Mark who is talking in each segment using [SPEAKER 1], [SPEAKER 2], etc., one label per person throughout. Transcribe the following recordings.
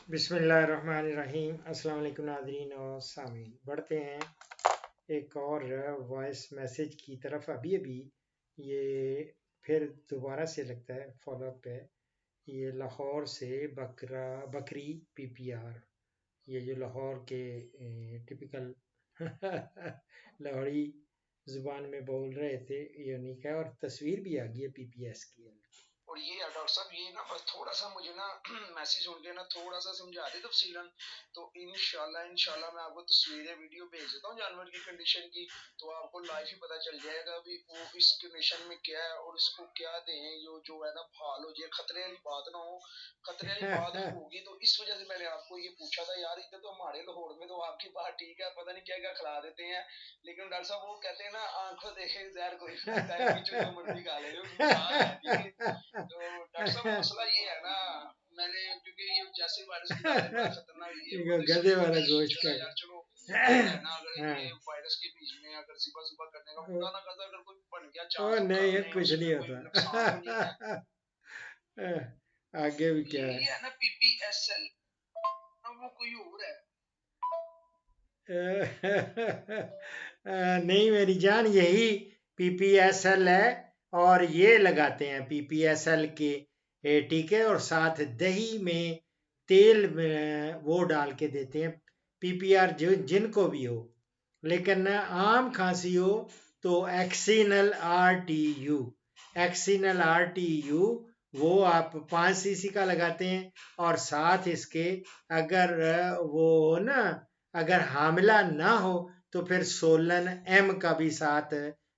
[SPEAKER 1] बिस्मिल्लाहिर्रहमानिर्रहीम। अस्सलाम वालेकुम नाज़रीन और सामीन। बढ़ते हैं एक और वॉइस मैसेज की तरफ। अभी अभी ये फिर दोबारा से लगता है फॉलोअप है। ये लाहौर से बकरी पीपीआर, ये जो लाहौर के टिपिकल लाहौरी ज़ुबान में बोल रहे थे, यूनिक है और तस्वीर भी आ गई है पीपीएस की।
[SPEAKER 2] और ये डॉक्टर साहब ये ना बस थोड़ा सा मुझे ना मैसेज सुन के ना थोड़ा सा समझा दे तफसीलन, तो इंशाल्लाह मैं आपको तस्वीरें वीडियो भेज देता हूँ जानवर की कंडीशन की, तो आपको लाइफ ही पता चल जाएगा भी वो इस कंडीशन में क्या है और इसको क्या दें जो है ना भाल हो जाए, खतरे वाली बात ना हो। खतरे वाली बात होगी तो इस वजह से मैंने आपको ये पूछा था यार, इधर तो हमारे लाहौर में तो आपकी बात ठीक है, पता नहीं क्या क्या खिला देते हैं, लेकिन डॉक्टर साहब वो कहते हैं ना आंखों देखे जहर कोई खाता है, बीच में जो मर्जी खा ले, मिसाल है ठीक है। तो डॉक्टर साहब मसला ये है ना, मैंने क्योंकि ये जैसे वायरस बता रहे बड़ा खतरनाक ये वो, तो
[SPEAKER 1] गधे
[SPEAKER 2] इसलिए
[SPEAKER 1] वाला
[SPEAKER 2] मैंने
[SPEAKER 1] गोश्त
[SPEAKER 2] सोचा
[SPEAKER 1] का
[SPEAKER 2] था यार चलो है ना, अगर
[SPEAKER 1] हाँ।
[SPEAKER 2] ये वायरस के बीच में अगर सुबह सुबह करने का खुदा ना करता अगर कोई बन गया
[SPEAKER 1] ओ
[SPEAKER 2] चांस तो
[SPEAKER 1] नहीं,
[SPEAKER 2] कर
[SPEAKER 1] ये
[SPEAKER 2] लें,
[SPEAKER 1] कुछ
[SPEAKER 2] उससे
[SPEAKER 1] नहीं
[SPEAKER 2] तो कोई नुकसान तो नहीं है।
[SPEAKER 1] होता। आगे भी क्या
[SPEAKER 2] ये है ना पीपीएसएल, वो कोई और है।
[SPEAKER 1] नहीं मेरी जान, यही पीपीएसएल है और ये लगाते हैं पीपीएसएल के टीके और साथ दही में तेल में वो डाल के देते हैं। पीपीआर जो जिनको भी हो, लेकिन आम खांसी हो तो एक्सिनल आर टी यू वो आप 5 सीसी का लगाते हैं और साथ इसके अगर वो ना अगर हामिला ना हो तो फिर सोलन एम का भी साथ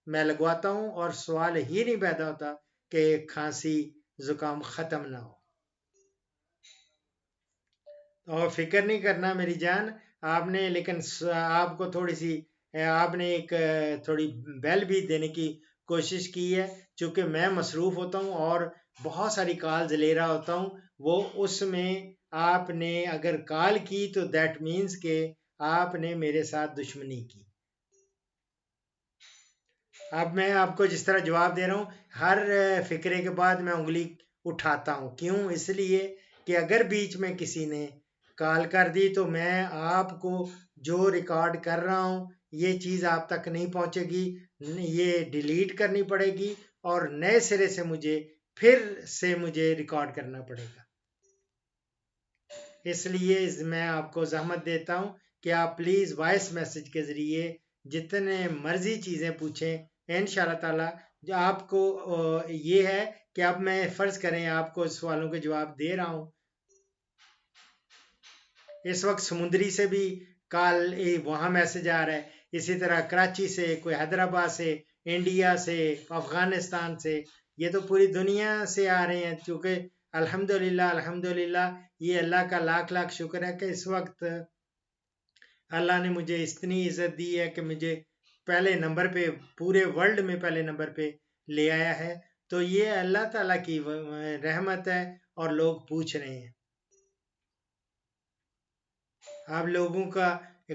[SPEAKER 1] मैं लगवाता हूँ और सवाल ही नहीं पैदा होता कि खांसी जुकाम ख़त्म ना हो। और फिक्र नहीं करना मेरी जान आपने, लेकिन आपको थोड़ी सी आपने एक थोड़ी बेल भी देने की कोशिश की है, क्योंकि मैं मसरूफ़ होता हूँ और बहुत सारी कॉल्स ले रहा होता हूँ। वो उसमें आपने अगर कॉल की तो दैट मीन्स के आपने मेरे साथ दुश्मनी की। अब मैं आपको जिस तरह जवाब दे रहा हूँ, हर फिक्रे के बाद मैं उंगली उठाता हूँ। क्यों? इसलिए कि अगर बीच में किसी ने कॉल कर दी तो मैं आपको जो रिकॉर्ड कर रहा हूँ ये चीज़ आप तक नहीं पहुँचेगी, ये डिलीट करनी पड़ेगी और नए सिरे से मुझे रिकॉर्ड करना पड़ेगा। इसलिए मैं आपको ज़हमत देता हूँ कि आप प्लीज़ वॉइस मैसेज के ज़रिए जितने मर्ज़ी चीज़ें पूछें। इंशाअल्लाह ताला जो आपको ये है कि अब मैं फ़र्ज़ करें आपको सवालों के जवाब दे रहा हूँ, इस वक्त समुंदरी से भी कॉल वहाँ मैसेज आ रहा है, इसी तरह कराची से, कोई हैदराबाद से, इंडिया से, अफ़गानिस्तान से, ये तो पूरी दुनिया से आ रहे हैं। क्योंकि अल्हम्दुलिल्लाह अल्हम्दुलिल्लाह ये अल्लाह का लाख लाख शुक्र है कि इस वक्त अल्लाह ने मुझे इतनी इज़्ज़त दी है कि मुझे पहले नंबर पे, पूरे वर्ल्ड में पहले नंबर पे ले आया है। तो ये अल्लाह ताला की रहमत है और लोग पूछ रहे हैं। आप लोगों का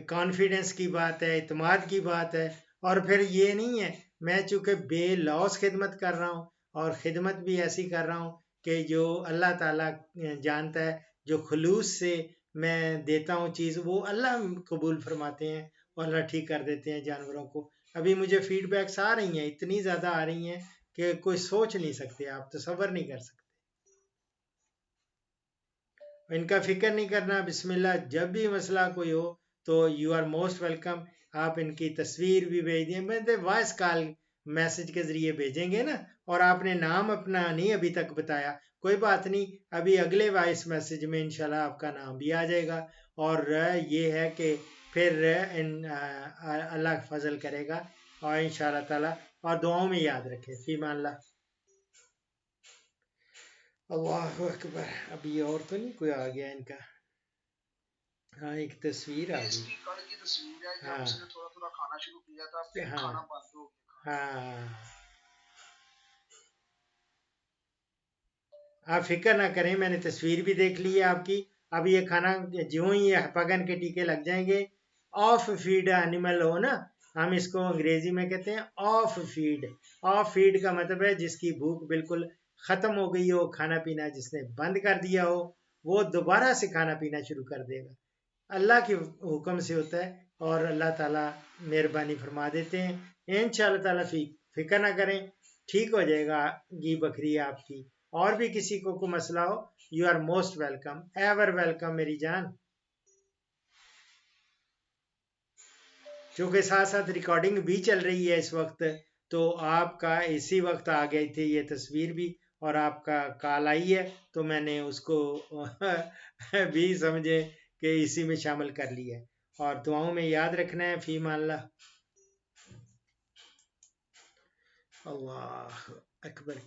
[SPEAKER 1] कॉन्फिडेंस की बात है, इत्मीनान की बात है। और फिर ये नहीं है, मैं चूँकि बेलौस खिदमत कर रहा हूँ और ख़िदमत भी ऐसी कर रहा हूँ कि जो अल्लाह ताला जानता है, जो खुलूस से मैं देता हूँ चीज़ वो अल्लाह कबूल फरमाते हैं और अल्लाह ठीक कर देते हैं जानवरों को। अभी मुझे फीडबैक्स आ रही हैं, इतनी ज़्यादा आ रही हैं कि कोई सोच नहीं सकते, आप तसव्वुर नहीं कर सकते। इनका फिक्र नहीं करना, बिस्मिल्लाह। जब भी मसला कोई हो तो यू आर मोस्ट वेलकम। आप इनकी तस्वीर भी भेज दें, मैं वॉइस कॉल मैसेज के ज़रिए भेजेंगे ना। और आपने नाम अपना नहीं अभी तक बताया, कोई बात नहीं, अभी अगले वॉइस मैसेज में इंशाल्लाह आपका नाम भी आ जाएगा। और ये है कि फिर अल्लाह फजल करेगा और इंशाल्लाह ताला, और दुआओं में याद रखें। फीमान अल्लाह। अल्लाह अकबर। अभी और तो नहीं कोई आ गया इनका? हाँ, एक तस्वीर आ गई।
[SPEAKER 2] कल की तस्वीर है जब
[SPEAKER 1] हाँ
[SPEAKER 2] उसने थोड़ा थोड़ा खाना शुरू किया था, फिर
[SPEAKER 1] हाँ
[SPEAKER 2] खाना बंद हो गया।
[SPEAKER 1] हाँ। आप फिक्र ना करें, मैंने तस्वीर भी देख ली है आपकी। अब ये खाना ज्यों ही पगन के टीके लग जाएंगे, ऑफ फीड एनिमल हो ना, हम इसको अंग्रेजी में कहते हैं ऑफ फीड। ऑफ फीड का मतलब है जिसकी भूख बिल्कुल ख़त्म हो गई हो, खाना पीना जिसने बंद कर दिया हो, वो दोबारा से खाना पीना शुरू कर देगा। अल्लाह के हुक्म से होता है और अल्लाह ताला मेहरबानी फरमा देते हैं। इंशाअल्लाह ताला फिक्र ना करें, ठीक हो जाएगा घी बकरी आपकी। और भी किसी को कोई मसला हो, you are most welcome, ever welcome मेरी जान। क्योंकि साथ साथ रिकॉर्डिंग भी चल रही है इस वक्त, तो आपका इसी वक्त आ गई थी ये तस्वीर भी और आपका कॉल आई है, तो मैंने उसको भी समझे कि इसी में शामिल कर लिया है। और दुआओं में याद रखना है। फीमा अल्लाह, अल्लाह अकबर।